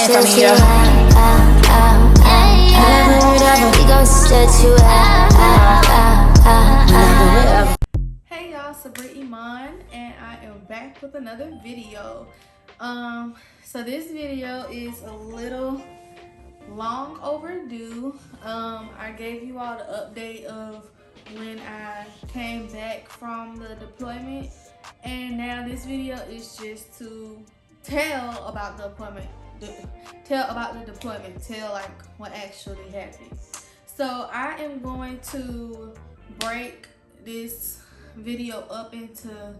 playing from me, yo. Hey y'all, Sabriyyah Iman, and I am back with another video. So this video is a little long overdue. I gave you all the update of when I came back from the deployment, and now this video is just to tell about the deployment, tell like what actually happened. So I am going to break this video up into,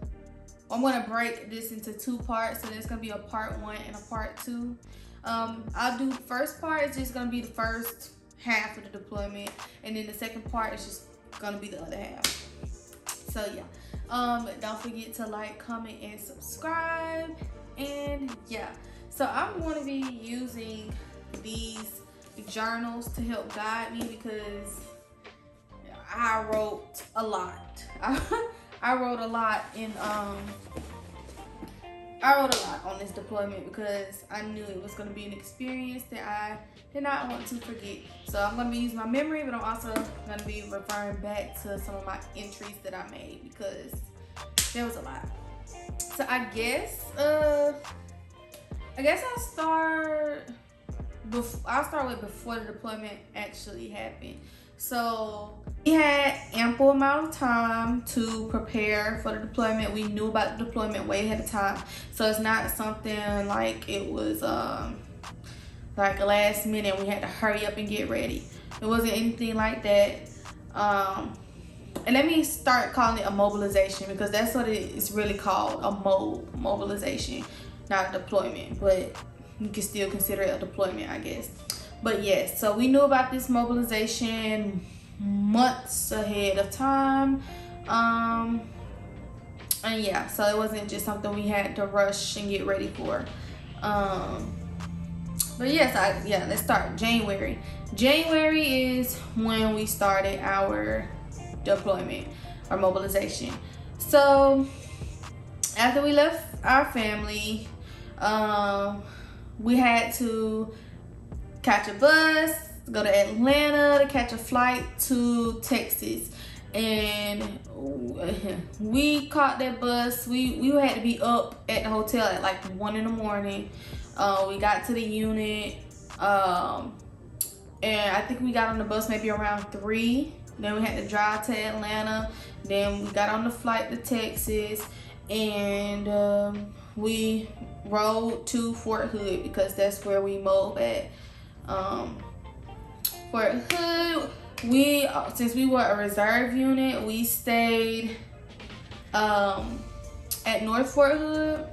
I'm going to break this into two parts. So there's going to be a part 1 and a part 2. I'll do the first part is just going to be the first half of the deployment, and then the second part is just going to be the other half. So yeah, don't forget to like, comment, and subscribe. And yeah, so I'm going to be using these journals to help guide me because I wrote a lot. I wrote a lot on this deployment because I knew it was going to be an experience that I did not want to forget. So I'm going to be using my memory, but I'm also going to be referring back to some of my entries that I made because there was a lot. So I guess I'll start with before the deployment actually happened. So we had ample amount of time to prepare for the deployment. We knew about the deployment way ahead of time. So it's not something like it was like a last minute we had to hurry up and get ready. It wasn't anything like that. And let me start calling it a mobilization because that's what it is really called, a mobilization, not a deployment, but you can still consider it a deployment, I guess. But yes, so we knew about this mobilization months ahead of time. And yeah, so it wasn't just something we had to rush and get ready for. But yes, let's start. January is when we started our deployment or mobilization. So after we left our family, we had to catch a bus, go to Atlanta to catch a flight to Texas. And we caught that bus. We had to be up at the hotel at like 1 in the morning. We got to the unit, and I think we got on the bus maybe around 3. Then we had to drive to Atlanta. Then we got on the flight to Texas, and we rode to Fort Hood because that's where we mob at. Fort Hood, since we were a reserve unit, we stayed at North Fort Hood.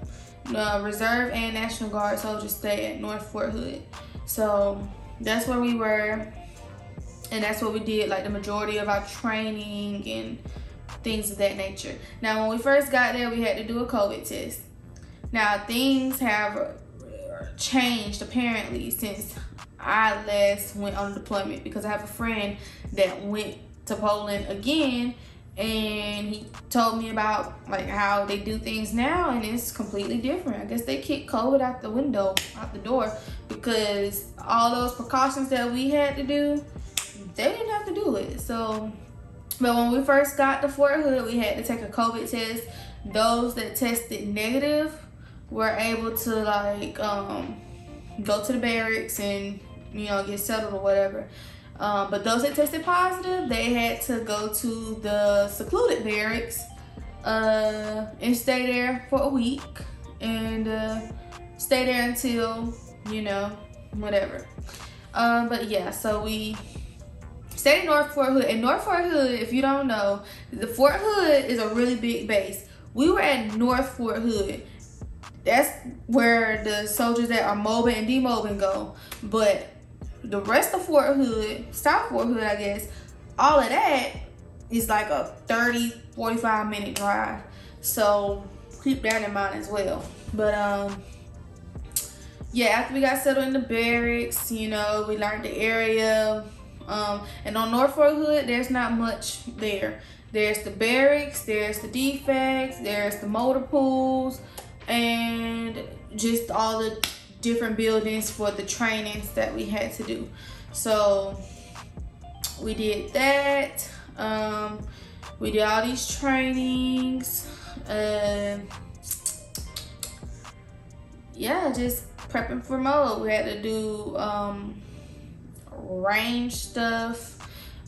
Reserve and National Guard soldiers stay at North Fort Hood. So that's where we were, and that's what we did like the majority of our training and things of that nature. Now when we first got there, we had to do a COVID test. Now things have changed apparently since I last went on deployment because I have a friend that went to Poland again, and he told me about like how they do things now, and it's completely different. I guess they kicked COVID out the door, because all those precautions that we had to do, they didn't have to do it. So, but when we first got to Fort Hood, we had to take a COVID test. Those that tested negative were able to like go to the barracks and get settled or whatever. But those that tested positive, they had to go to the secluded barracks and stay there for a week and stay there until whatever. But yeah, so we stayed in North Fort Hood. And North Fort Hood, if you don't know, the Fort Hood is a really big base. We were at North Fort Hood. That's where the soldiers that are mobbing and demobbing go. But the rest of Fort Hood, South Fort Hood, I guess, all of that is like a 30-45 minute drive. So keep that in mind as well. But yeah, after we got settled in the barracks, we learned the area. And on North Fort Hood, there's not much there. There's the barracks, there's the defects, there's the motor pools, and just all the different buildings for the trainings that we had to do. So we did that. We did all these trainings. Yeah, just prepping for mode. We had to do range stuff.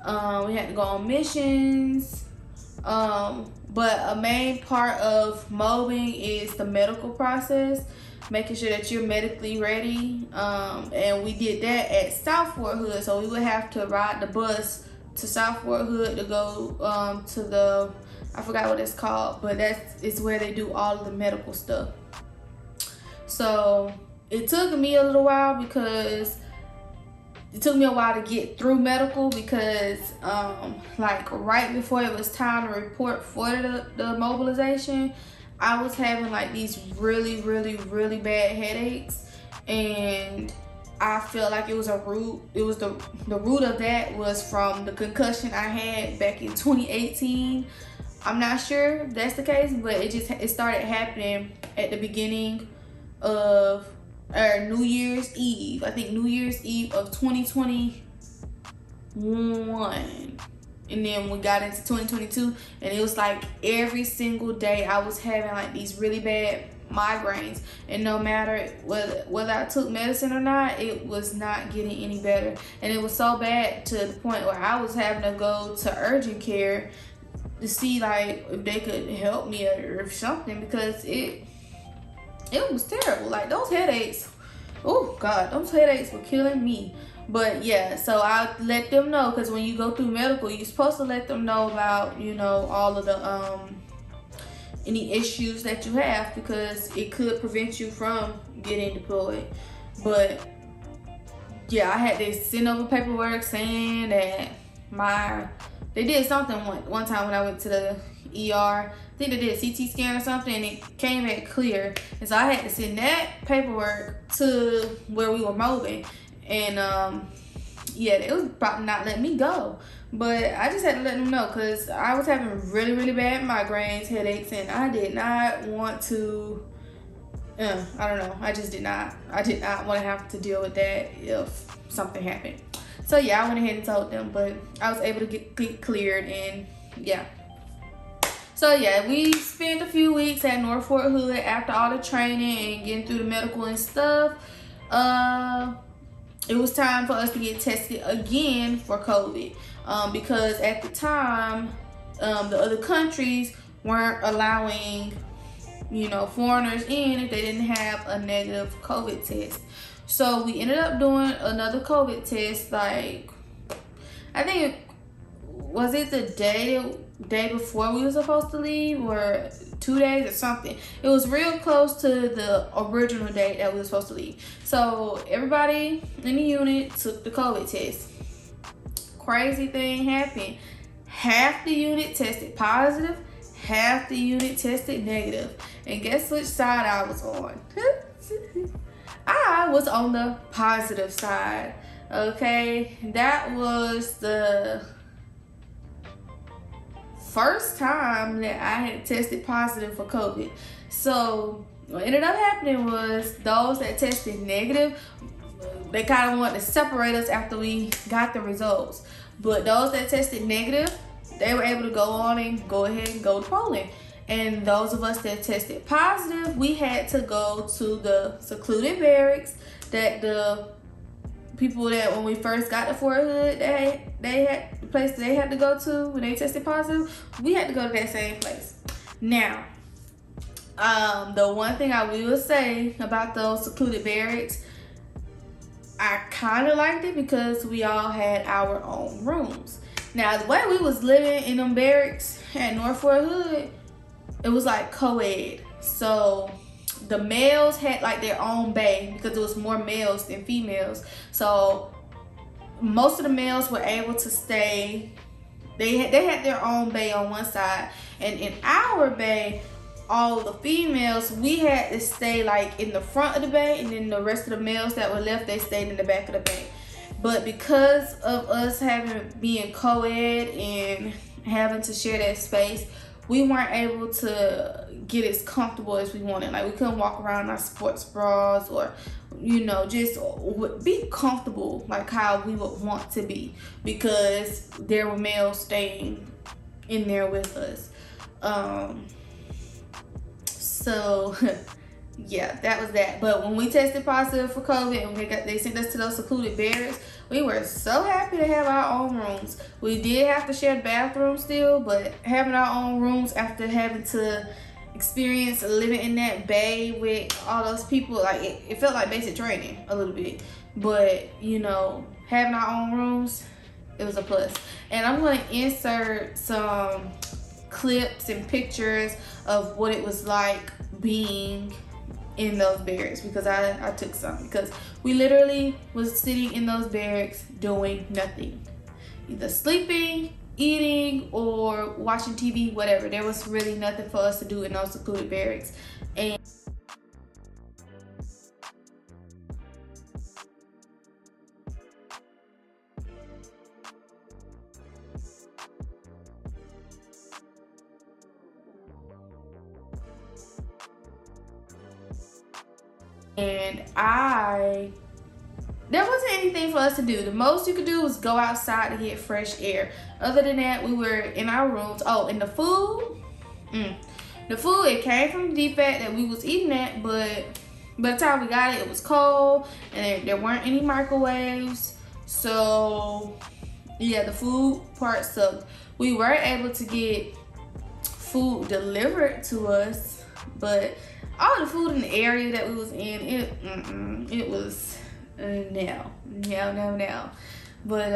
We had to go on missions. But a main part of mobbing is the medical process, making sure that you're medically ready. And we did that at South Fort Hood. So we would have to ride the bus to South Fort Hood to go to the, I forgot what it's called, but it's where they do all of the medical stuff. So it took me a little while because it took me a while to get through medical because like right before it was time to report for the mobilization, I was having like these really bad headaches, and I felt like it was the root of that was from the concussion I had back in 2018. I'm not sure if that's the case, but it started happening at the beginning of New Year's Eve. I think New Year's Eve of 2021. And then we got into 2022, and it was like every single day I was having like these really bad migraines, and no matter whether I took medicine or not, it was not getting any better. And it was so bad to the point where I was having to go to urgent care to see like if they could help me or something, because it was terrible. Like those headaches, oh God, those headaches were killing me. But yeah, so I let them know, because when you go through medical, you're supposed to let them know about, you know, all of the any issues that you have, because it could prevent you from getting deployed. But yeah, I had to send over paperwork saying that they did something one time when I went to the ER. I think they did a CT scan or something, and it came back clear. And so I had to send that paperwork to where we were moving. And yeah, they was probably not letting me go. But I just had to let them know, because I was having really bad migraines, headaches, and I did not want to, I don't know. I did not want to have to deal with that if something happened. So yeah, I went ahead and told them, but I was able to get cleared, and yeah. So yeah, we spent a few weeks at North Fort Hood after all the training and getting through the medical and stuff. It was time for us to get tested again for COVID, because at the time, the other countries weren't allowing, you know, foreigners in if they didn't have a negative COVID test. So we ended up doing another COVID test, like, I think was it the day before we were supposed to leave, or 2 days or something. It was real close to the original date that we were supposed to leave. So everybody in the unit took the COVID test. Crazy thing happened. Half the unit tested positive, half the unit tested negative. And guess which side I was on? I was on the positive side. Okay, that was the first time that I had tested positive for COVID. So what ended up happening was those that tested negative, they kind of wanted to separate us after we got the results. But those that tested negative, they were able to go on and go ahead and go to Poland. And those of us that tested positive, we had to go to the secluded barracks that the people that when we first got to Fort Hood, they had the place they had to go to when they tested positive. We had to go to that same place. Now, the one thing I will say about those secluded barracks, I kind of liked it because we all had our own rooms. Now, the way we was living in them barracks at North Fort Hood, it was like co-ed. So the males had like their own bay because there was more males than females. So most of the males were able to stay. They had their own bay on one side, and in our bay, all the females, we had to stay like in the front of the bay, and then the rest of the males that were left, they stayed in the back of the bay. But because of us being co-ed and having to share that space, we weren't able to get as comfortable as we wanted. Like, we couldn't walk around in our sports bras, or just be comfortable like how we would want to be, because there were males staying in there with us. So yeah, that was that. But when we tested positive for COVID and they sent us to those secluded barracks, we were so happy to have our own rooms. We did have to share the bathroom still, but having our own rooms after having to experience living in that bay with all those people, like, it felt like basic training a little bit. But having our own rooms, it was a plus. And I'm going to insert some clips and pictures of what it was like being in those barracks, because I took some, because we literally was sitting in those barracks doing nothing, either sleeping, eating, or watching TV, whatever. There was really nothing for us to do in those secluded barracks. And there wasn't anything for us to do. The most you could do was go outside to get fresh air. Other than that, we were in our rooms. Oh, and the food, it came from the DFAT that we was eating at, but by the time we got it, it was cold, and there weren't any microwaves. So yeah, the food part sucked. We were able to get food delivered to us, but all the food in the area that we was in, it was no. But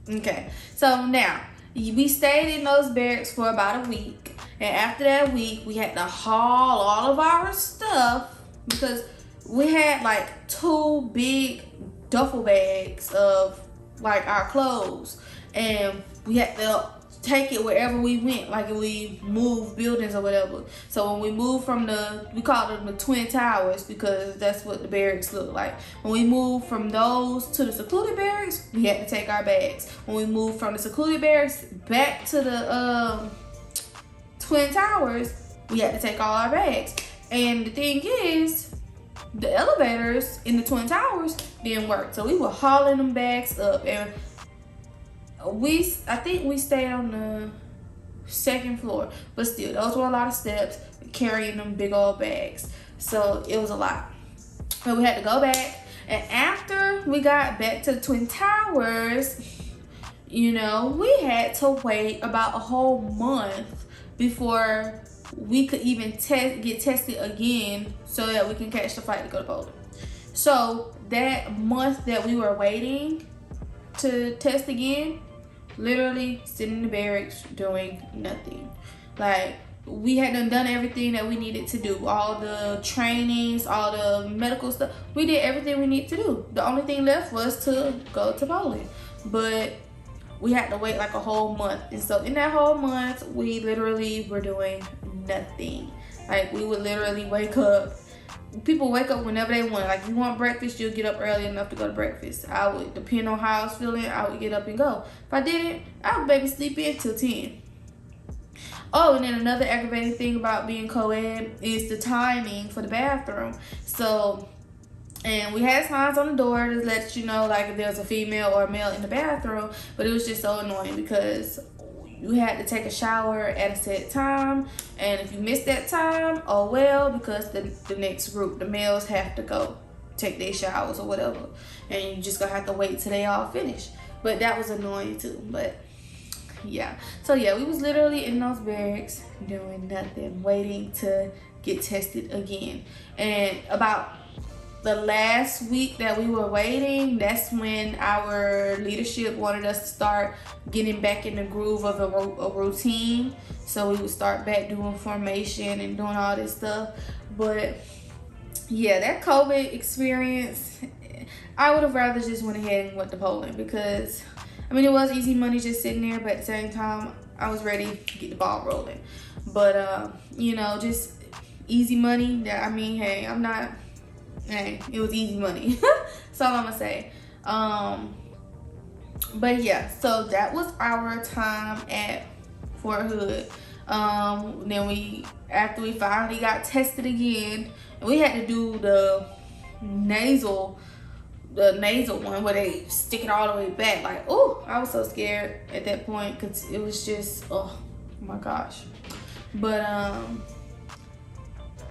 okay. So now we stayed in those barracks for about a week, and after that week, we had to haul all of our stuff, because we had like 2 big duffel bags of like our clothes, and we had to take it wherever we went, like if we moved buildings or whatever. So when we moved from we called them the Twin Towers, because that's what the barracks looked like. When we moved from those to the secluded barracks, we had to take our bags. When we moved from the secluded barracks back to the Twin Towers, we had to take all our bags. And the thing is, the elevators in the Twin Towers didn't work, so we were hauling them bags up, and I think we stayed on the 2nd floor, but still, those were a lot of steps carrying them big old bags. So it was a lot. But we had to go back, and after we got back to the Twin Towers, we had to wait about a whole month before we could even get tested again, so that we can catch the flight to go to Poland. So that month that we were waiting to test again, literally sitting in the barracks doing nothing. Like, we had done everything that we needed to do, all the trainings, all the medical stuff. We did everything we needed to do. The only thing left was to go to Poland, but we had to wait like a whole month. And so in that whole month, we literally were doing nothing. Like, we would literally wake up. People wake up whenever they want. Like, if you want breakfast, you'll get up early enough to go to breakfast. I would, depending on how I was feeling, I would get up and go. If I didn't, I would maybe sleep in till 10. Oh, and then another aggravating thing about being co-ed is the timing for the bathroom. So, and we had signs on the door to let you know, like, if there was a female or a male in the bathroom, but it was just so annoying because you had to take a shower at a set time, and if you missed that time, oh well, because the next group, the males, have to go take their showers or whatever, and you just gonna have to wait till they all finish. But that was annoying too. But yeah, so yeah, we was literally in those barracks doing nothing, waiting to get tested again. And about the last week that we were waiting, that's when our leadership wanted us to start getting back in the groove of a routine. So we would start back doing formation and doing all this stuff. But yeah, that COVID experience, I would have rather just went ahead and went to Poland, because I mean, it was easy money just sitting there, but at the same time, I was ready to get the ball rolling. But just easy money. That, I mean, hey, it was easy money. That's all I'm gonna say. But yeah, so that was our time at Fort Hood. Then after we finally got tested again, we had to do the nasal one where they stick it all the way back. Like, oh, I was so scared at that point because it was just, oh my gosh. But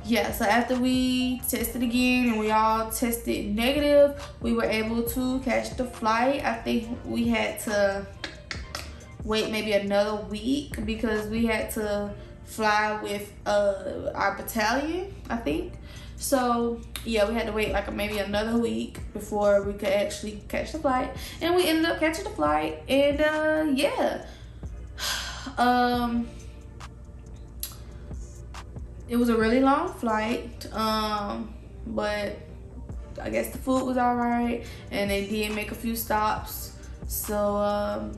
yeah, so after we tested again and we all tested negative, we were able to catch the flight. I think we had to wait maybe another week because we had to fly with our battalion, I think. So yeah, we had to wait like maybe another week before we could actually catch the flight, and we ended up catching the flight. And yeah, it was a really long flight, but I guess the food was all right, and they did make a few stops, so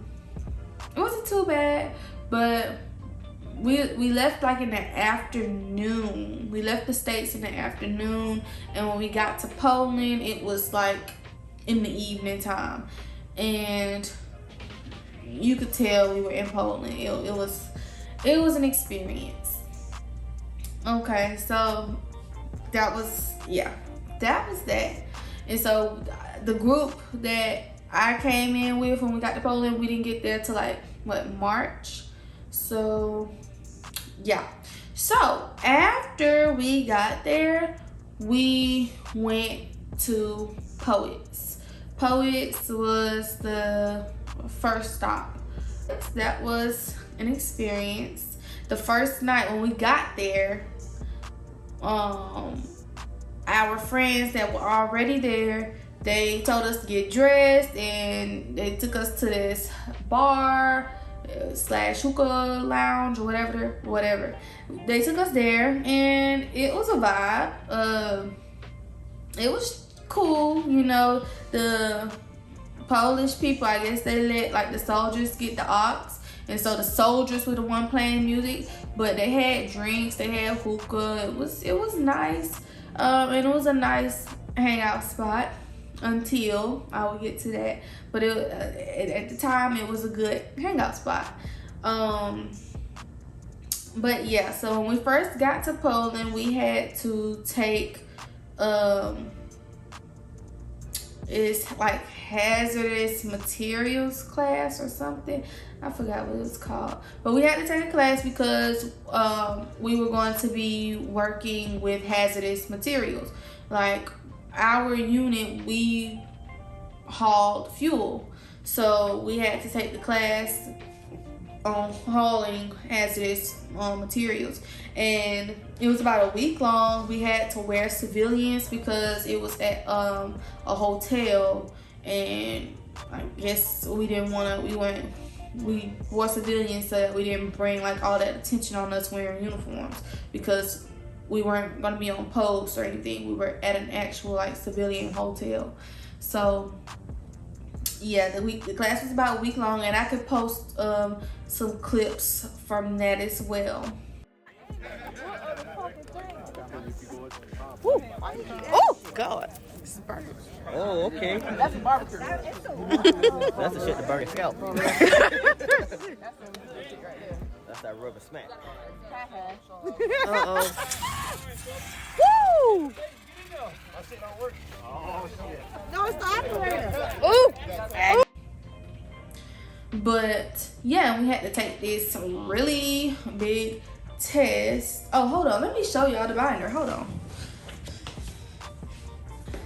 it wasn't too bad. But we left like in the afternoon. We left the States in the afternoon, and when we got to Poland, it was like in the evening time, and you could tell we were in Poland. It was an experience. Okay, so that was that. And so the group that I came in with when we got to Poland, we didn't get there till like March. So yeah, so after we got there, we went to Poets was the first stop. That was an experience. The first night when we got there, our friends that were already there, they told us to get dressed, and they took us to this bar slash hookah lounge or whatever. They took us there, and it was a vibe. It was cool, you know. The Polish people, I guess they let like the soldiers get the aux. And so the soldiers were the one playing music, but they had drinks, they had hookah. It was nice, and it was a nice hangout spot until I will get to that. But at the time, it was a good hangout spot. But yeah, so when we first got to Poland, we had to take it's like hazardous materials class or something. I forgot what it was called, but we had to take a class because we were going to be working with hazardous materials. Like our unit, we hauled fuel, so we had to take the class on hauling hazardous materials, and it was about a week long. We had to wear civilians because it was at a hotel, and I guess we wore civilians so that we didn't bring like all that attention on us wearing uniforms, because we weren't going to be on post or anything. We were at an actual like civilian hotel. So yeah, the class was about a week long, and I could post some clips from that as well. Woo. Oh God. Oh, okay. That's a barbecue. That's the shit to burn your scalp. That's that rubber smack. Uh-oh. Woo! Oh, shit. No, it's the operator. Ooh! But yeah, we had to take this really big test. Oh, hold on. Let me show y'all the binder. Hold on.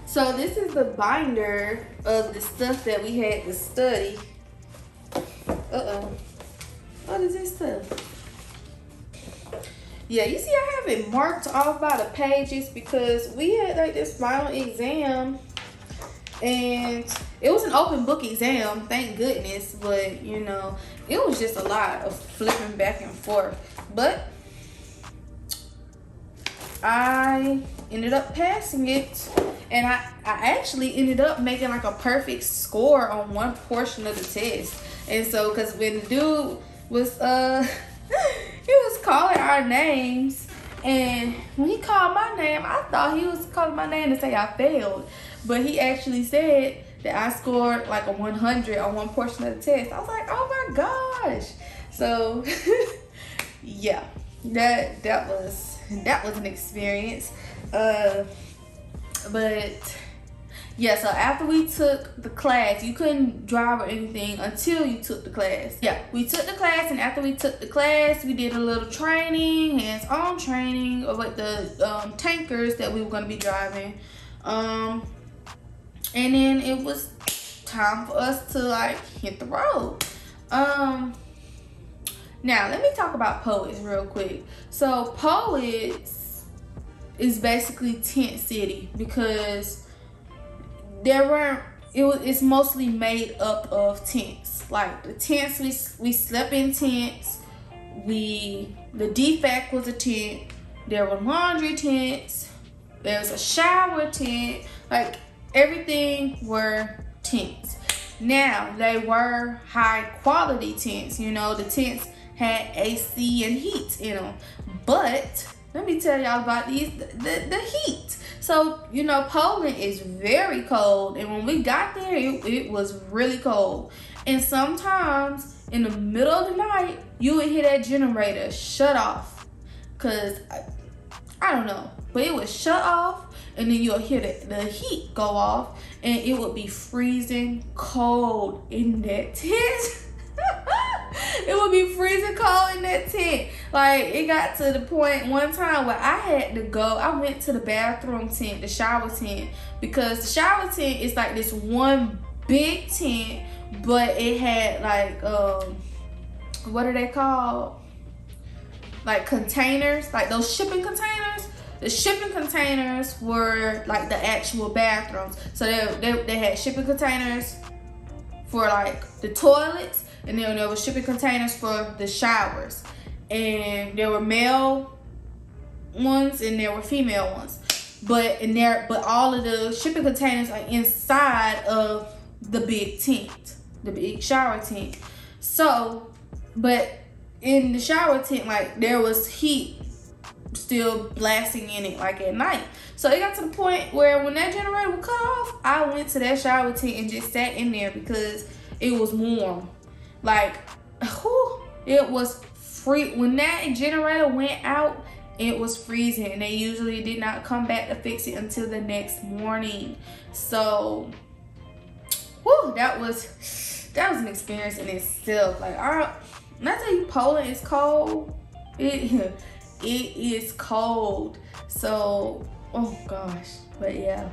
So this is the binder of the stuff that we had to study. What is this stuff? Yeah, you see I have it marked off by the pages because we had like this final exam, and it was an open book exam, thank goodness, but you know, it was just a lot of flipping back and forth. But I ended up passing it, and I actually ended up making like a perfect score on one portion of the test. And so, because when the dude was he was calling our names, and when he called my name, I thought he was calling my name to say I failed, but he actually said that I scored like a 100 on one portion of the test. I was like, oh my gosh. So yeah, that was an experience. But yeah, so after we took the class, you couldn't drive or anything until you took the class. Yeah, we took the class, and after we took the class, we did a little training, hands-on training with the tankers that we were going to be driving. And then it was time for us to like hit the road. Now let me talk about Poets real quick. So Poets is basically tent city because it's mostly made up of tents. Like the tents, we slept in tents. The defect was a tent. There were laundry tents. There was a shower tent. Like everything were tents. Now they were high quality tents. You know, the tents had AC and heat in them. But let me tell y'all about the heat. So, you know, Poland is very cold. And when we got there, it was really cold. And sometimes in the middle of the night, you would hear that generator shut off. Because, I don't know. But it would shut off. And then you'll hear the heat go off. And it would be freezing cold in that tent. It would be freezing cold in that tent. Like, it got to the point one time where I had to go. I went to the bathroom tent, the shower tent, because the shower tent is like this one big tent, but it had like what are they called? Like containers, like those shipping containers. The shipping containers were like the actual bathrooms. So they had shipping containers for like the toilets. And then there were shipping containers for the showers. And there were male ones and there were female ones. But all of the shipping containers are inside of the big tent, the big shower tent. So, but in the shower tent, like there was heat still blasting in it like at night. So it got to the point where when that generator would cut off, I went to that shower tent and just sat in there because it was warm. Like, it was free. When that generator went out, it was freezing, and they usually did not come back to fix it until the next morning. So, that was an experience in itself. Like, when I tell you, Poland is cold. It is cold. So, oh gosh, but yeah.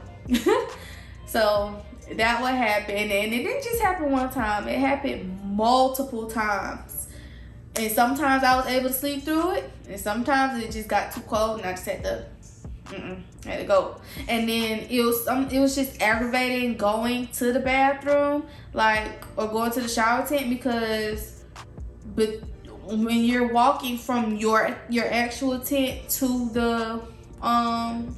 So that what happened, and it didn't just happen one time. It happened multiple times, and sometimes I was able to sleep through it, and sometimes it just got too cold, and I just had to go. And then it was just aggravating going to the bathroom, or going to the shower tent, because when you're walking from your actual tent to the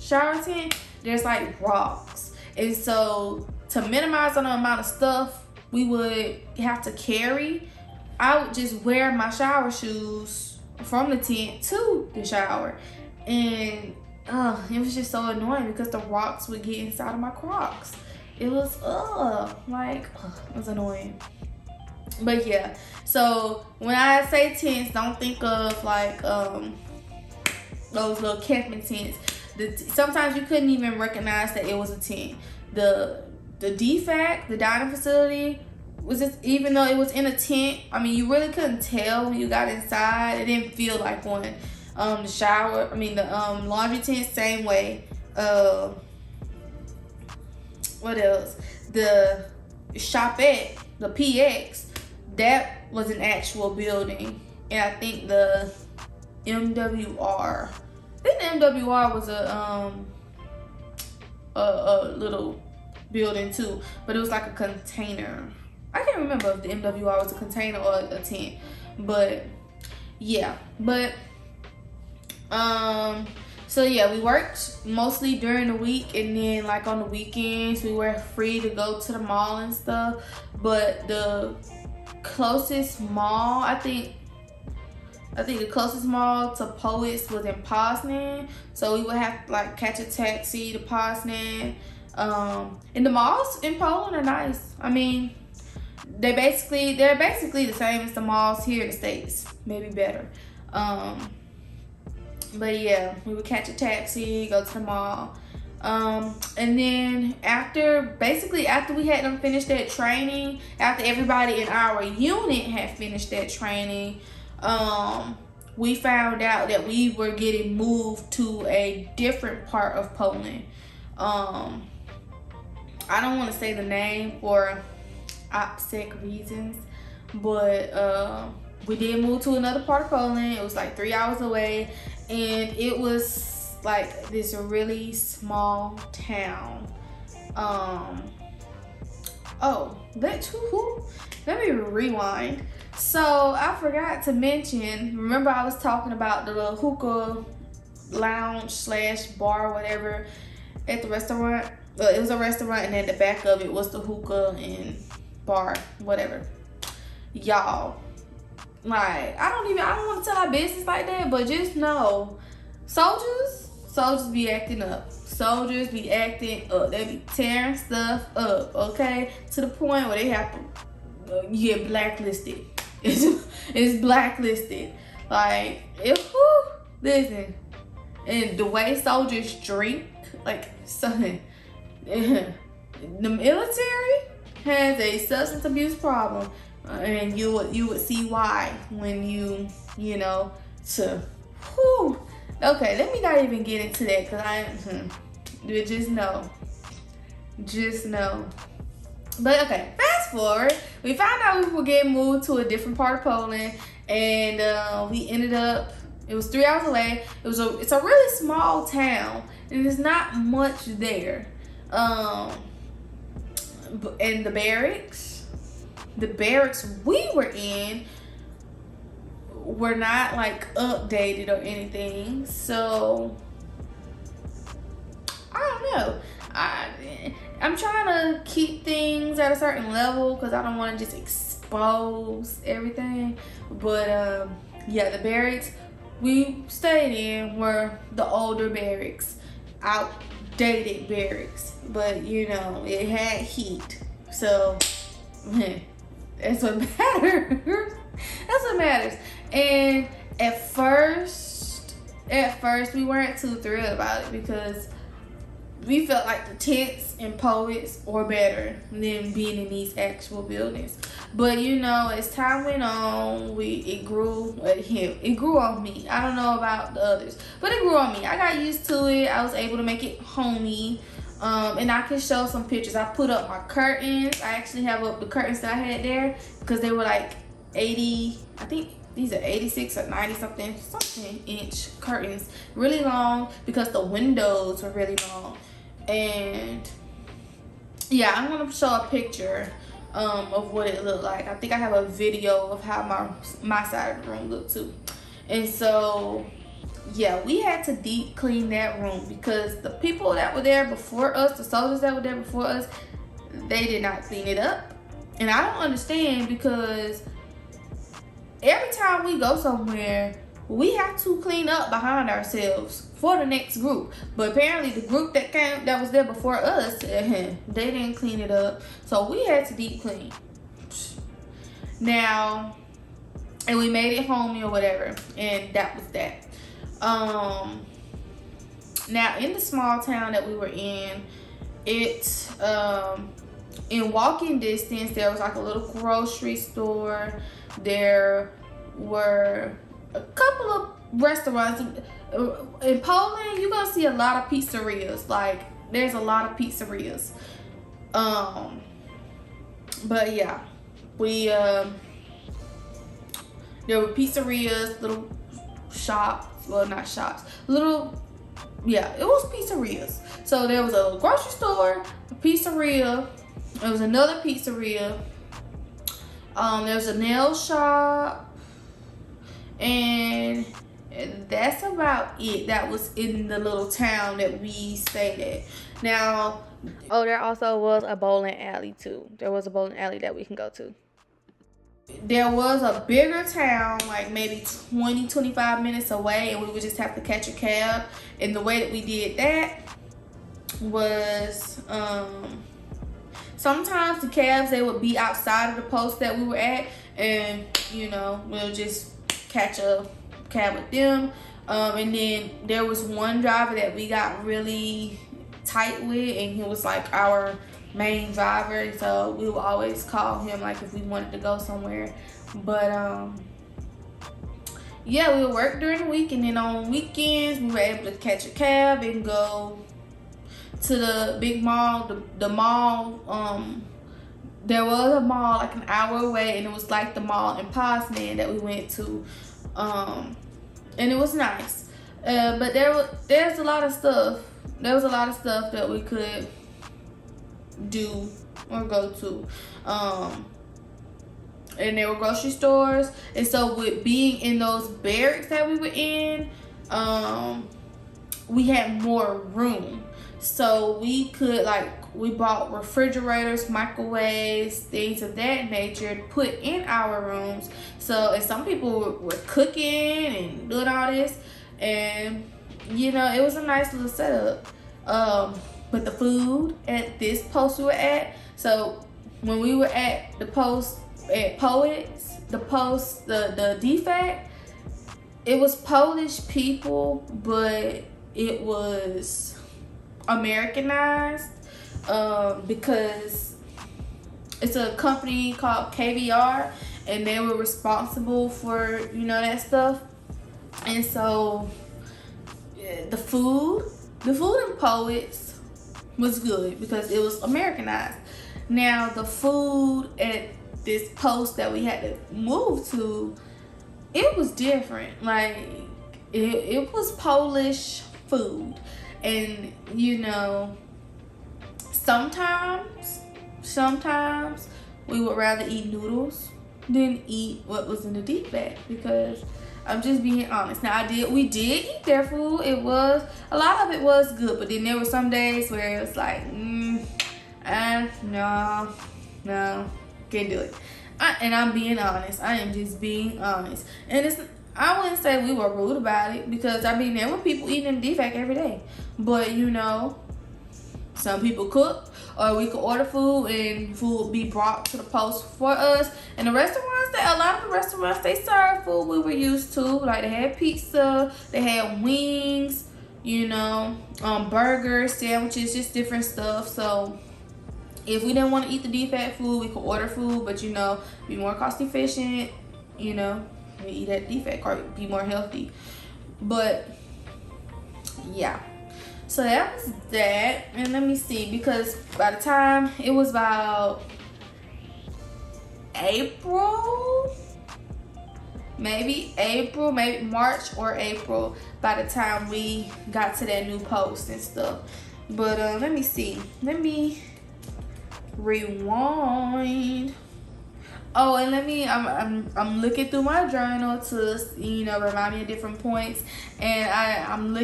shower tent, there's like rocks, and so to minimize on the amount of stuff we would have to carry, I would just wear my shower shoes from the tent to the shower. And it was just so annoying because the rocks would get inside of my Crocs. It was it was annoying. But yeah, so when I say tents, don't think of like those little camping tents. Sometimes you couldn't even recognize that it was a tent. The DFAC, the dining facility, was just, even though it was in a tent, I mean, you really couldn't tell when you got inside. It didn't feel like one. The laundry tent, same way. What else? The shopette, the PX, that was an actual building. And I think the MWR, was a little building too, but it was like a container. I can't remember if the MWR was a container or a tent, but yeah. So yeah, we worked mostly during the week, and then like on the weekends we were free to go to the mall and stuff. But the closest mall, I think the closest mall to Poets was in Poznan, so we would have to like catch a taxi to Poznan. And the malls in Poland are nice. I mean, they're basically the same as the malls here in the States, maybe better. But yeah, we would catch a taxi, go to the mall. And then after we had them finish that training, after everybody in our unit had finished that training, we found out that we were getting moved to a different part of Poland. I don't want to say the name for OPSEC reasons, but we did move to another part of Poland. It was like 3 hours away, and it was like this really small town. Let me rewind. So I forgot to mention, remember I was talking about the little hookah lounge / bar, whatever, at the restaurant. It was a restaurant, and at the back of it was the hookah and bar, whatever. Y'all, like, I don't want to tell our business like that, but just know, soldiers be acting up. Soldiers be acting up. They be tearing stuff up, okay? To the point where they have to get blacklisted. It's blacklisted. Like, listen, and the way soldiers drink, like, son, the military has a substance abuse problem, and you would see why when you okay, let me not even get into that, because just know. But okay, fast forward, we found out we were getting moved to a different part of Poland, and we ended up, it was 3 hours away. It's a really small town, and there's not much there. And the barracks we were in were not like updated or anything, so I don't know. I'm trying to keep things at a certain level because I don't want to just expose everything. But yeah, the barracks we stayed in were the older barracks, outdated barracks, but it had heat, so that's what matters. That's what matters. And at first we weren't too thrilled about it because we felt like the tents and poets were better than being in these actual buildings. But as time went on, it grew on me. I don't know about the others, but it grew on me. I got used to it. I was able to make it homey. And I can show some pictures. I put up my curtains. I actually have up the curtains that I had there because they were like 80, I think these are 86 or 90 something inch curtains, really long because the windows were really long. And yeah, I'm gonna show a picture of what it looked like. I think I have a video of how my side of the room looked too. And so yeah, we had to deep clean that room because the people that were there before us, the soldiers that were there before us, they did not clean it up. And I don't understand, because every time we go somewhere, we have to clean up behind ourselves for the next group. But apparently the group that was there before us, they didn't clean it up. So we had to deep clean. Now, and we made it homey or whatever. And that was that. Now in the small town that we were in, in walking distance, there was like a little grocery store. There were a couple of restaurants. In Poland, you're gonna see a lot of pizzerias. Like, there's a lot of pizzerias. But yeah, there were pizzerias, little shops. Well, not shops. It was pizzerias. So there was a grocery store, a pizzeria. There was another pizzeria. There was a nail shop, and that's about it. That was in the little town that we stayed at. Now, there also was a bowling alley too. There was a bowling alley that we can go to. There was a bigger town, like maybe 20-25 minutes away, and we would just have to catch a cab. And the way that we did that, was sometimes the cabs, they would be outside of the post that we were at, and you know, we'll just catch a cab with them. And then there was one driver that we got really tight with, and he was like our main driver, so we would always call him like if we wanted to go somewhere. But yeah, we would work during the week, and then on weekends we were able to catch a cab and go to the big mall. The mall, there was a mall like an hour away, and it was like the mall in Poznan that we went to, and it was nice. But there's a lot of stuff. There was a lot of stuff that we could do or go to. And there were grocery stores, and so with being in those barracks that we were in, we had more room, so we could we bought refrigerators, microwaves, things of that nature to put in our rooms. So, and some people were cooking and doing all this, and you know, it was a nice little setup. But the food at this post we were at, so when we were at the post at Poets, the defect, it was Polish people, but it was Americanized, because it's a company called KBR, and they were responsible for, you know, that stuff. And so the food in Poets was good because it was Americanized. Now the food at this post that we had to move to, it was different. Like it was Polish food, and you know, sometimes we would rather eat noodles than eat what was in the deep bag, because I'm just being honest. Now we did eat their food. It was, a lot of it was good, but then there were some days where it was like, no, can't do it. And I'm being honest. I am just being honest. And I wouldn't say we were rude about it, because I mean, there were people eating in DFAC every day. But you know, some people cook, or we could order food and food would be brought to the post for us. And the restaurants, a lot of the restaurants, they serve food we were used to. Like they had pizza, they had wings, you know, burgers, sandwiches, just different stuff. So if we didn't want to eat the DFAT food, we could order food, but you know, be more cost efficient, you know, we eat at DFAT or be more healthy. But yeah, so that was that. And let me see, because by the time it was about maybe March or April, by the time we got to that new post and stuff. But let me see, let me rewind. Oh, and I'm looking through my journal to, you know, remind me of different points, and I'm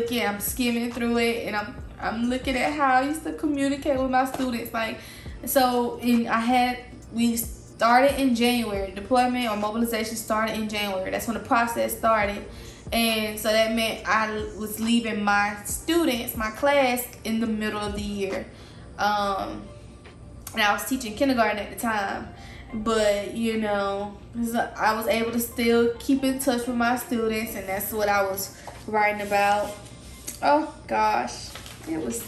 skimming through it, and I'm looking at how I used to communicate with my students. Like, so we started in January. Deployment or mobilization started in January. That's when the process started. And so that meant I was leaving my students, my class, in the middle of the year. And I was teaching kindergarten at the time. But, you know, I was able to still keep in touch with my students, and that's what I was writing about. Oh, gosh. It was...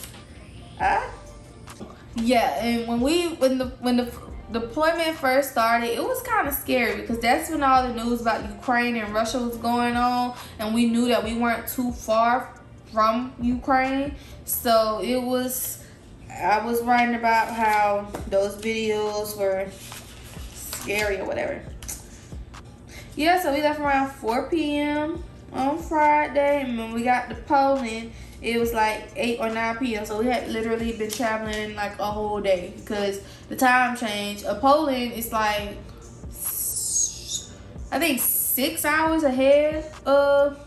yeah, and when the deployment first started, it was kind of scary, because that's when all the news about Ukraine and Russia was going on, and we knew that we weren't too far from Ukraine. So I was writing about how those videos were scary or whatever. Yeah, so we left around 4 p.m. on Friday, and when we got to Poland, it was like 8 or 9 p.m. So we had literally been traveling like a whole day, because the time change of Poland is like, I think 6 hours ahead of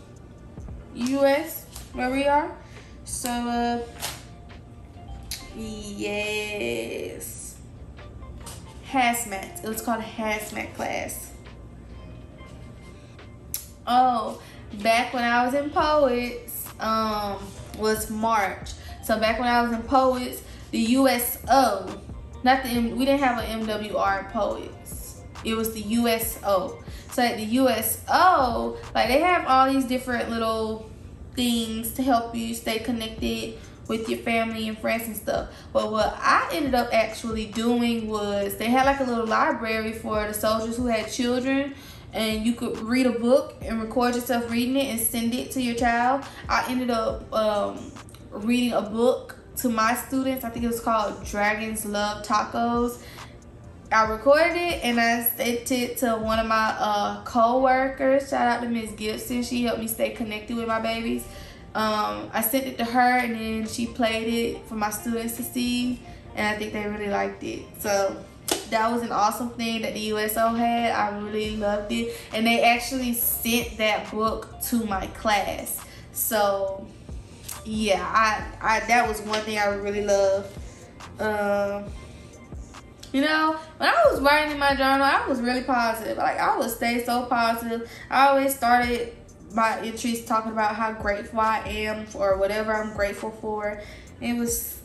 US where we are. So yes, hazmat. It was called a hazmat class. Oh, back when I was in Poets, was March. So back when I was in Poets, the USO, we didn't have an MWR in Poets. It was the USO. So at the USO, like they have all these different little things to help you stay connected with your family and friends and stuff. But what I ended up actually doing was they had like a little library for the soldiers who had children, and you could read a book and record yourself reading it and send it to your child. I ended up reading a book to my students. I think it was called Dragons Love Tacos. I recorded it and I sent it to one of my co-workers. Shout out to Miss Gibson. She helped me stay connected with my babies. I sent it to her and then she played it for my students to see, and I think they really liked it. So that was an awesome thing that the USO had. I really loved it, and they actually sent that book to my class. So yeah, I that was one thing I really loved. You know, when I was writing in my journal, I was really positive. Like, I would stay so positive. I always started my entries talking about how grateful I am for whatever I'm grateful for. It was,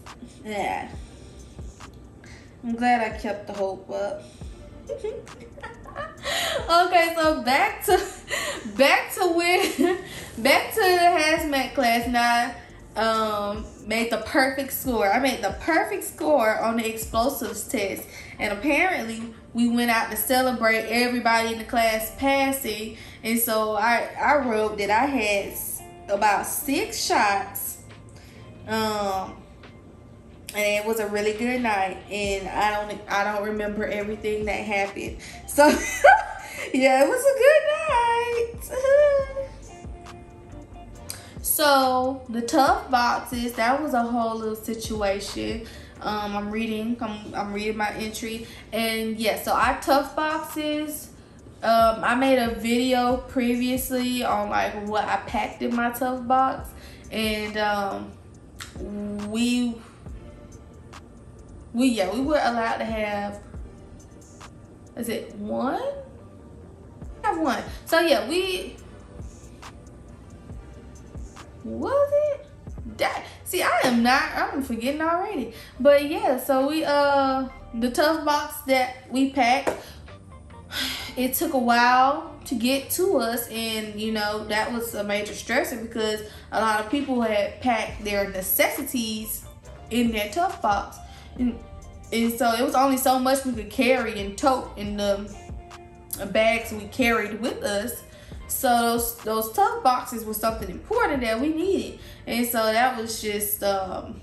yeah. I'm glad I kept the hope up. Okay, so back to the hazmat class. Now, made the perfect score. I made the perfect score on the explosives test, and apparently we went out to celebrate everybody in the class passing, and so I wrote that I had about 6 shots, and it was a really good night, and I don't remember everything that happened, so yeah, it was a good night. So the tough boxes, that was a whole little situation. I'm reading my entry, and yeah, so our tough boxes, I made a video previously on like what I packed in my tough box, and we were allowed to have, is it one? I have one. So yeah, was it? See, I'm forgetting already. But yeah, so we the tough box that we packed, it took a while to get to us, and you know, that was a major stressor because a lot of people had packed their necessities in their tough box, and so it was only so much we could carry and tote in the bags we carried with us. So those tough boxes was something important that we needed, and so that was just that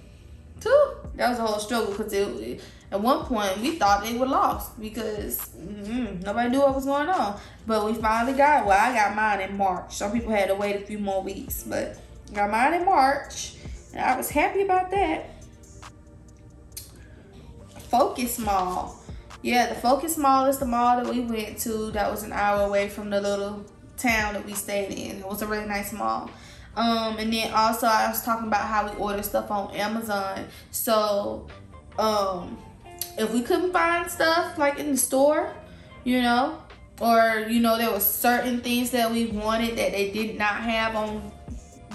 was a whole struggle, because at one point we thought they were lost because nobody knew what was going on. But we finally got it. Well, I got mine in March. Some people had to wait a few more weeks, but I got mine in March, and I was happy about that. Focus Mall. Yeah, the Focus Mall is the mall that we went to that was an hour away from the little town that we stayed in. It was a really nice mall. And then also I was talking about how we order stuff on Amazon. So if we couldn't find stuff like in the store, you know, or you know, there was certain things that we wanted that they did not have on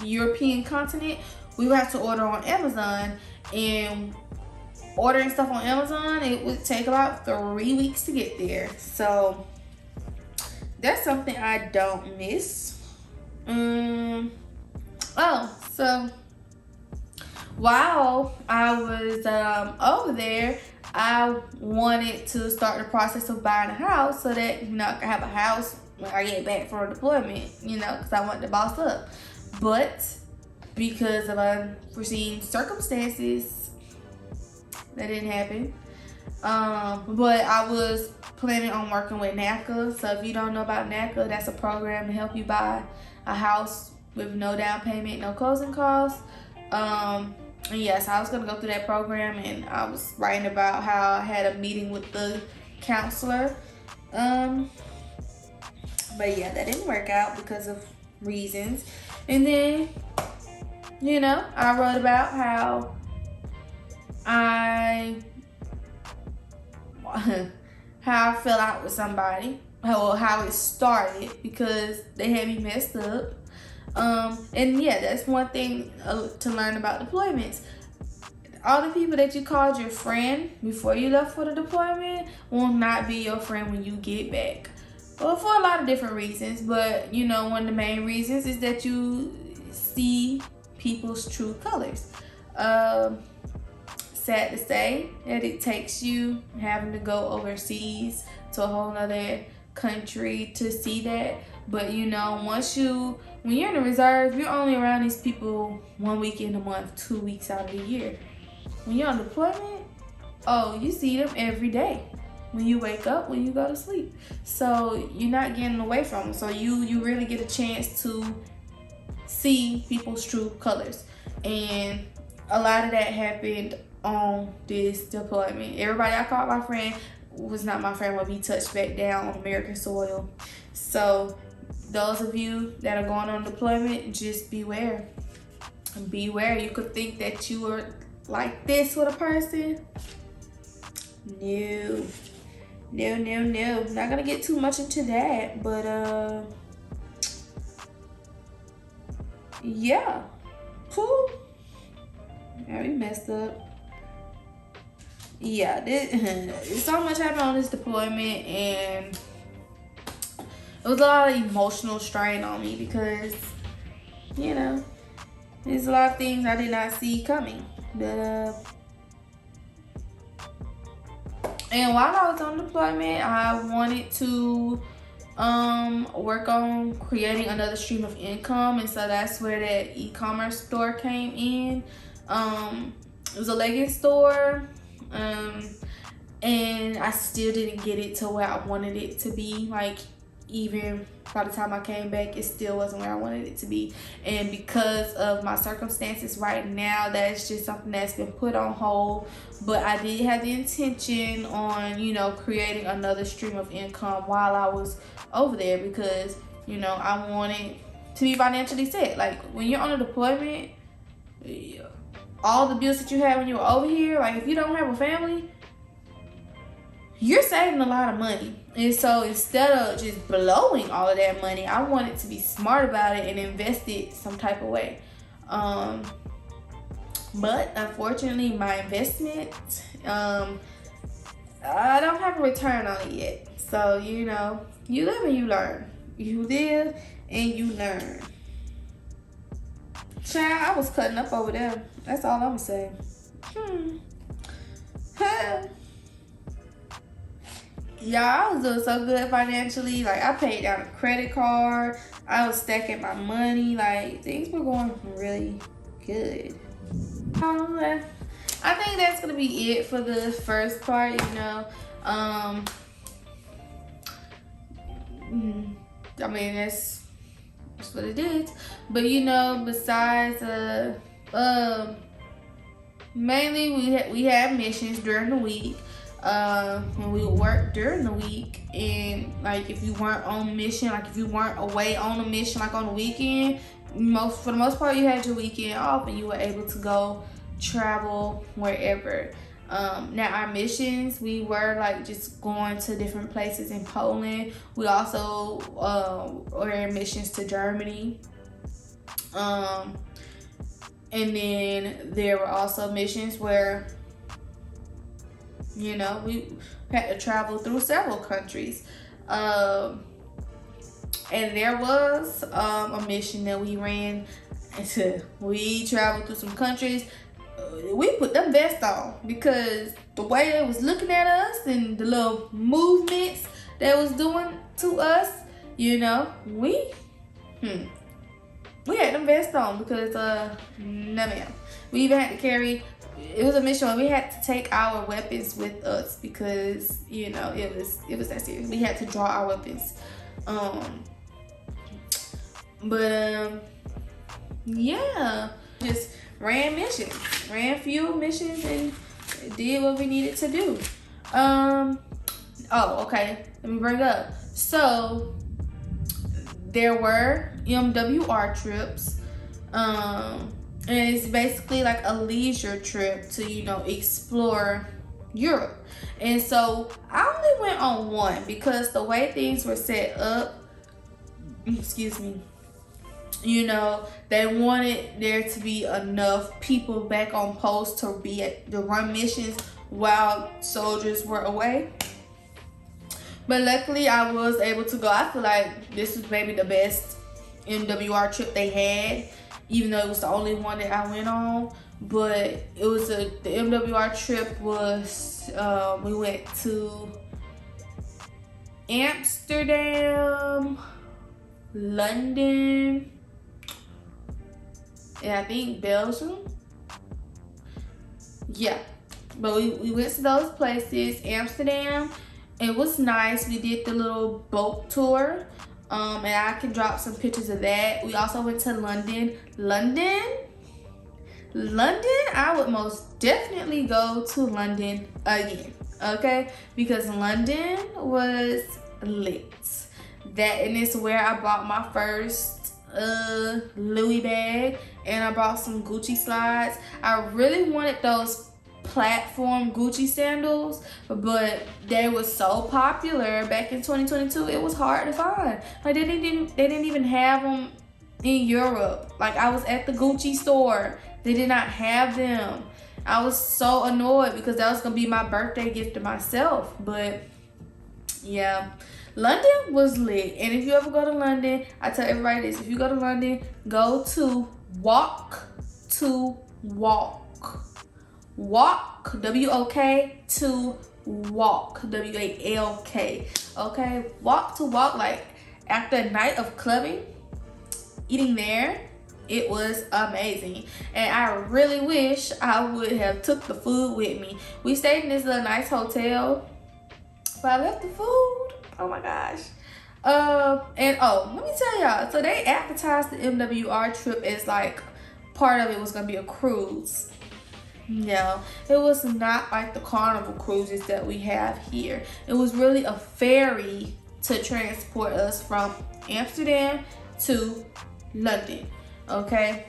the European continent, we would have to order on Amazon. And ordering stuff on Amazon, it would take about 3 weeks to get there. So that's something I don't miss. So while I was over there, I wanted to start the process of buying a house so that, you know, I can have a house when I get back from deployment, you know, because I want to boss up. But because of unforeseen circumstances, that didn't happen. But I was planning on working with NACA. So if you don't know about NACA, that's a program to help you buy a house with no down payment, no closing costs. And yes, I was gonna go through that program, and I was writing about how I had a meeting with the counselor. But yeah, that didn't work out because of reasons. And then, you know, I wrote about how I fell out with somebody, how it started because they had me messed up. And yeah, that's one thing to learn about deployments. all the people that you called your friend before you left for the deployment will not be your friend when you get back. Well, for a lot of different reasons, but you know, one of the main reasons is that you see people's true colors. Sad to say that it takes you having to go overseas to a whole nother country to see that. But you know, when you're in the reserve, you're only around these people 1 weekend a month, 2 weeks out of the year. When you're on deployment, oh, you see them every day. When you wake up, when you go to sleep. So you're not getting away from them. So you really get a chance to see people's true colors. And a lot of that happened on this deployment. Everybody I called my friend was not my friend when we touched back down on American soil. So those of you that are going on deployment, just beware. Beware. You could think that you were like this with a person. No. Not gonna get too much into that, but yeah. Cool. Yeah, we messed up. Yeah, so much happened on this deployment, and it was a lot of emotional strain on me because, you know, there's a lot of things I did not see coming. But and while I was on deployment, I wanted to work on creating another stream of income, and so that's where that e-commerce store came in. It was a leggings store, and I still didn't get it to where I wanted it to be. Like, even by the time I came back, it still wasn't where I wanted it to be. And because of my circumstances right now, that's just something that's been put on hold. But I did have the intention on, you know, creating another stream of income while I was over there, because, you know, I wanted to be financially set. Like, when you're on a deployment, all the bills that you have when you're over here, like, if you don't have a family, you're saving a lot of money. And so instead of just blowing all of that money, I wanted to be smart about it and invest it some type of way. But unfortunately, my investment, I don't have a return on it yet. So, you know, you live and you learn. You live and you learn. Child, I was cutting up over there. That's all I'm gonna say. Y'all, I was doing so good financially. Like, I paid down a credit card. I was stacking my money. Like, things were going really good. I think that's gonna be it for the first part, you know. I mean, that's what it is. But, you know, besides mainly we had missions during the week. When we would work during the week, and like, if you weren't on mission, like if you weren't away on a mission, like on the weekend, for the most part you had your weekend off and you were able to go travel wherever. Now our missions, we were like just going to different places in Poland. We also were in missions to Germany. And then there were also missions where, you know, we had to travel through several countries. And there was a mission that we ran into. We traveled through some countries. We put them vests on because the way they was looking at us and the little movements they was doing to us, you know, we had them vests on because no ma'am. We even had to carry. It was a mission where we had to take our weapons with us because, you know, it was that serious. We had to draw our weapons. Yeah, just ran missions, ran few missions, and did what we needed to do. Oh, okay. Let me bring up. So there were MWR trips. And it's basically like a leisure trip to, you know, explore Europe. And so I only went on one because the way things were set up, excuse me, you know, they wanted there to be enough people back on post to run missions while soldiers were away. But luckily I was able to go. I feel like this was maybe the best MWR trip they had, even though it was the only one that I went on. But it was the MWR trip was, we went to Amsterdam, London, and I think Belgium. Yeah, but we went to those places. Amsterdam, it was nice. We did the little boat tour, and I can drop some pictures of that. We also went to London. London, I would most definitely go to London again, okay? Because London was lit. And it's where I bought my first Louis bag, and I bought some Gucci slides. I really wanted those platform Gucci sandals, but they were so popular back in 2022. It was hard to find. Like they didn't even have them in Europe. Like I was at the Gucci store, they did not have them. I was so annoyed because that was gonna be my birthday gift to myself. But yeah, London was lit. And if you ever go to London, I tell everybody this: if you go to London, go to Walk to Walk, W-O-K, to Walk, W-A-L-K. Okay, Walk to Walk. Like after a night of clubbing, eating there, it was amazing. And I really wish I would have took the food with me. We stayed in this little nice hotel, but I left the food. Oh my gosh. And let me tell y'all, so they advertised the MWR trip as like part of it was gonna be a cruise. No, it was not like the carnival cruises that we have here. It was really a ferry to transport us from Amsterdam to London. Okay,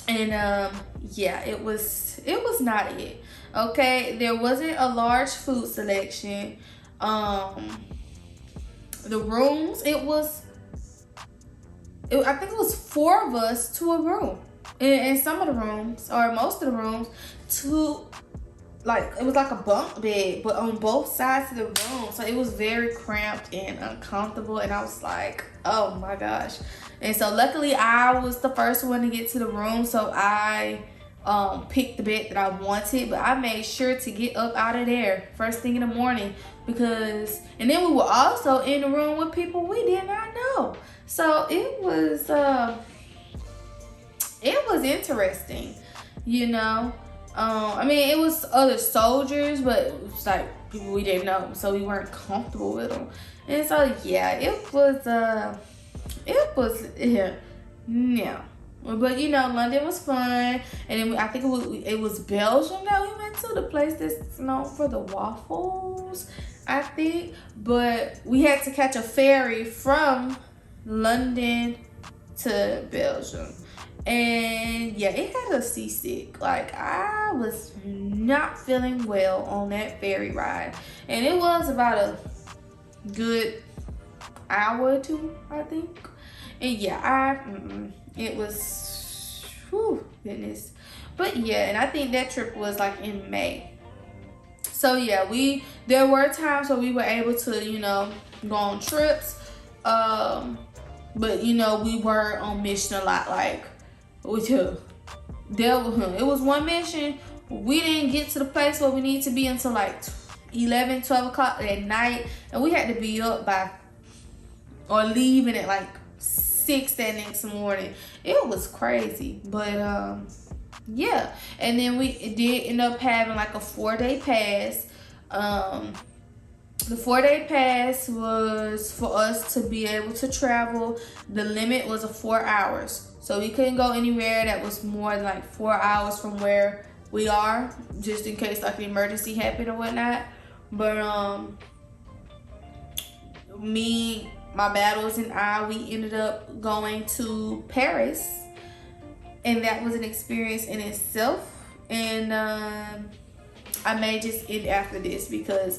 and yeah, it was not it. Okay, there wasn't a large food selection. The rooms, I think it was 4 of us to a room. In some of the rooms, or most of the rooms, it was like a bunk bed, but on both sides of the room. So it was very cramped and uncomfortable, and I was like, oh my gosh. And so luckily I was the first one to get to the room, so I picked the bed that I wanted, but I made sure to get up out of there first thing in the morning, and then we were also in the room with people we did not know. So it was interesting, you know. I mean, it was other soldiers, but it was like people we didn't know, so we weren't comfortable with them. And so yeah, it was yeah. But you know, London was fun, and then I think it was Belgium that we went to, the place that's known for the waffles, I think. But we had to catch a ferry from London to Belgium, and yeah, it had us seasick. Like I was not feeling well on that ferry ride, and it was about a good hour or 2, I think. And yeah, it was, goodness. But yeah, and I think that trip was like in May. So yeah, there were times where we were able to, you know, go on trips. But you know, we were on mission a lot. Like, it was one mission. We didn't get to the place where we need to be until like 11, 12 o'clock at night. And we had to be up or leaving at like 6 that next morning. It was crazy. But yeah, and then we did end up having like a 4-day pass. The 4-day pass was for us to be able to travel. The limit was 4 hours, so we couldn't go anywhere that was more than like 4 hours from where we are, just in case like an emergency happened or whatnot. But my battles and we ended up going to Paris, and that was an experience in itself. And I may just end after this because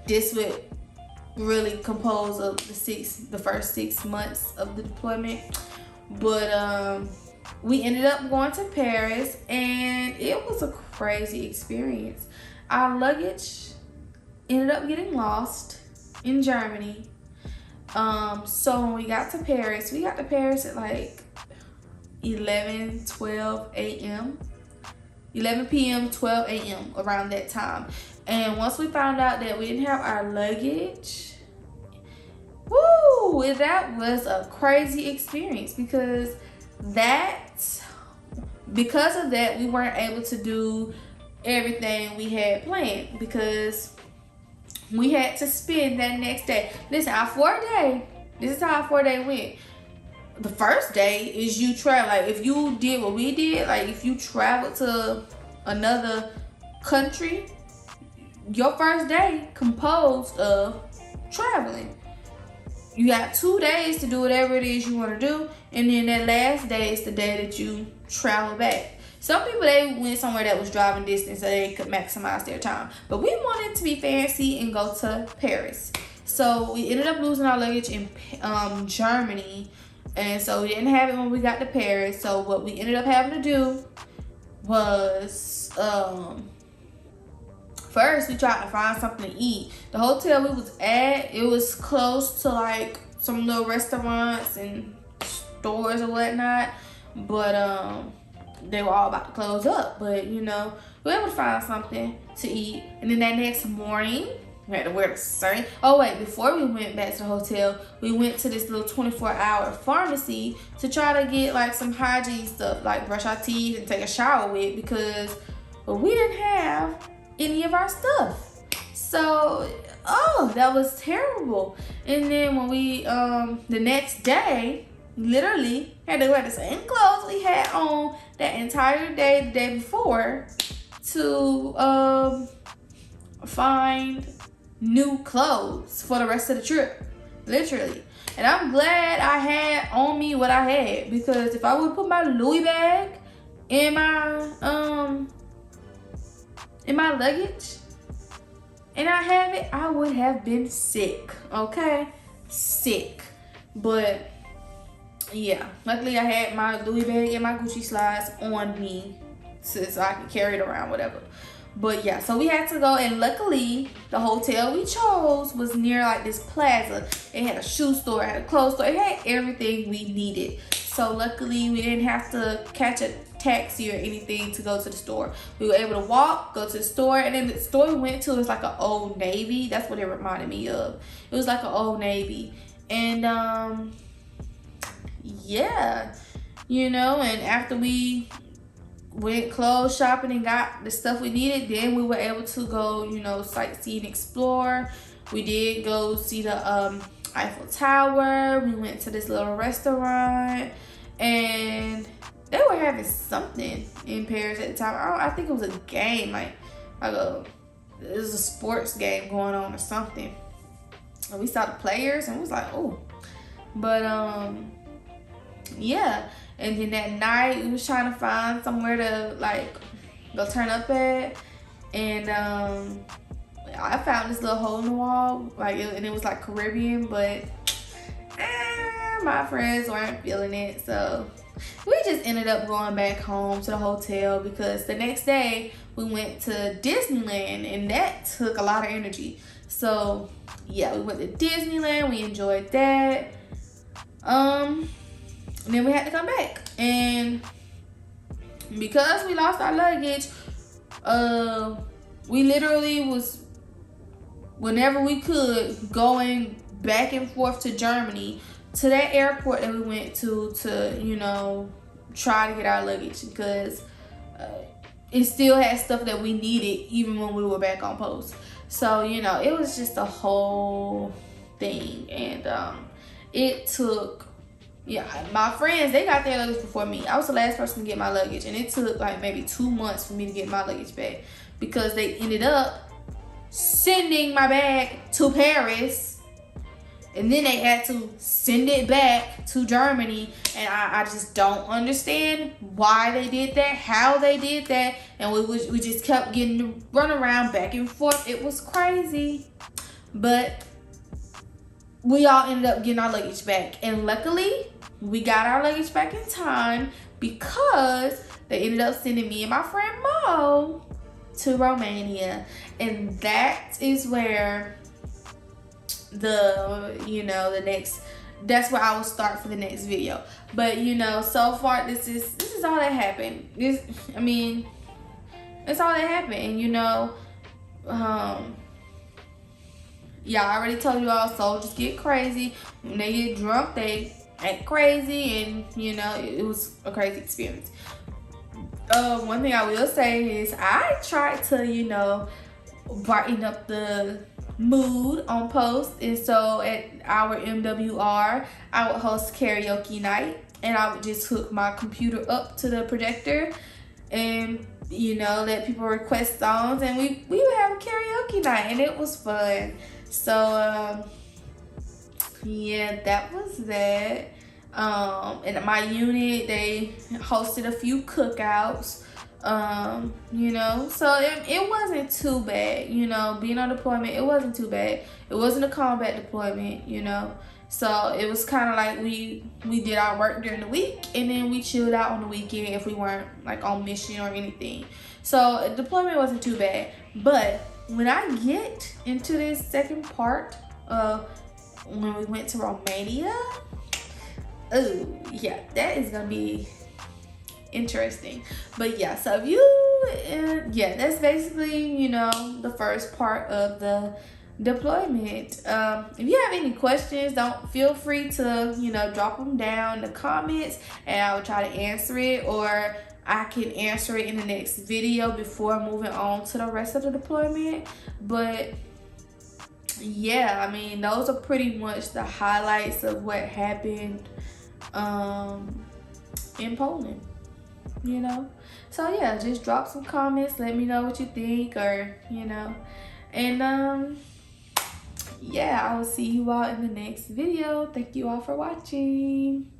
this would really compose of the first 6 months of the deployment. But we ended up going to Paris, and it was a crazy experience. Our luggage ended up getting lost in Germany. So when we got to Paris at like 12 a.m. 11 p.m., 12 a.m. around that time. And once we found out that we didn't have our luggage, woo, that was a crazy experience because of that, we weren't able to do everything we had planned because we had to spend that next day. Listen, our 4-day, this is how our 4-day went. The first day is you travel. Like if you did what we did, like if you traveled to another country, your first day composed of traveling. You got 2 days to do whatever it is you want to do, and then that last day is the day that you travel back. Some people, they went somewhere that was driving distance so they could maximize their time, but we wanted to be fancy and go to Paris. So we ended up losing our luggage in Germany, and so we didn't have it when we got to Paris. So what we ended up having to do was first we tried to find something to eat. The hotel we was at, it was close to like some little restaurants and stores or whatnot, but they were all about to close up. But you know, we were able to find something to eat. And then that next morning we had to wear the same. Oh wait, before we went back to the hotel, we went to this little 24-hour pharmacy to try to get like some hygiene stuff, like brush our teeth and take a shower with, because we didn't have any of our stuff. So, that was terrible. And then when we, the next day, literally had to wear the same clothes we had on that entire day, the day before, to find new clothes for the rest of the trip, literally. And I'm glad I had on me what I had, because if I would put my Louis bag in my luggage and I have it, I would have been sick. Okay, sick. But yeah, luckily I had my Louis bag and my Gucci slides on me so I could carry it around, whatever. But yeah, so we had to go, and luckily the hotel we chose was near like this plaza. It had a shoe store, it had a clothes store, it had everything we needed. So luckily we didn't have to catch a taxi or anything to go to the store. We were able to walk, go to the store, and then the store we went to was like an Old Navy. That's what it reminded me of. It was like an Old Navy. And yeah, you know, and after we went clothes shopping and got the stuff we needed, then we were able to go, you know, sightsee and explore. We did go see the Eiffel Tower. We went to this little restaurant, and they were having something in Paris at the time. I think it was a game, it was a sports game going on or something. And we saw the players and we was like, oh. But yeah. And then that night we was trying to find somewhere to like go turn up at, and I found this little hole in the wall, and it was like Caribbean, but my friends weren't feeling it, so we just ended up going back home to the hotel, because the next day we went to Disneyland, and that took a lot of energy. So yeah, we went to Disneyland, we enjoyed that. And then we had to come back, and because we lost our luggage, we literally was, whenever we could, going back and forth to Germany, to that airport that we went to you know, try to get our luggage, because it still had stuff that we needed even when we were back on post. So, you know, it was just a whole thing, and it took, yeah, my friends, they got their luggage before me. I was the last person to get my luggage, and it took like maybe 2 months for me to get my luggage back, because they ended up sending my bag to Paris, and then they had to send it back to Germany. And I just don't understand why they did that, how they did that, and we just kept getting to run around back and forth. It was crazy, but we all ended up getting our luggage back, and luckily we got our luggage back in time because they ended up sending me and my friend Mo to Romania. And that is where the next, that's where I will start for the next video. But so far this is all that happened. It's all that happened. And yeah, I already told you all, soldiers get crazy. When they get drunk, they act crazy, and it was a crazy experience. One thing I will say is I tried to brighten up the mood on post, and so at our MWR I would host karaoke night, and I would just hook my computer up to the projector and let people request songs, and we would have a karaoke night, and it was fun. So yeah, that was that. And my unit, they hosted a few cookouts. So it wasn't too bad. Being on deployment, it wasn't too bad. It wasn't a combat deployment. So it was kind of like we did our work during the week, and then we chilled out on the weekend if we weren't like on mission or anything. So deployment wasn't too bad. But when I get into this second part of when we went to Romania, oh yeah, that is gonna be interesting. But yeah, so that's basically the first part of the deployment. If you have any questions, don't feel free to drop them down in the comments, and I will try to answer it, or I can answer it in the next video before moving on to the rest of the deployment. But yeah, those are pretty much the highlights of what happened in Poland. So yeah, just drop some comments, let me know what you think, or and yeah, I will see you all in the next video. Thank you all for watching.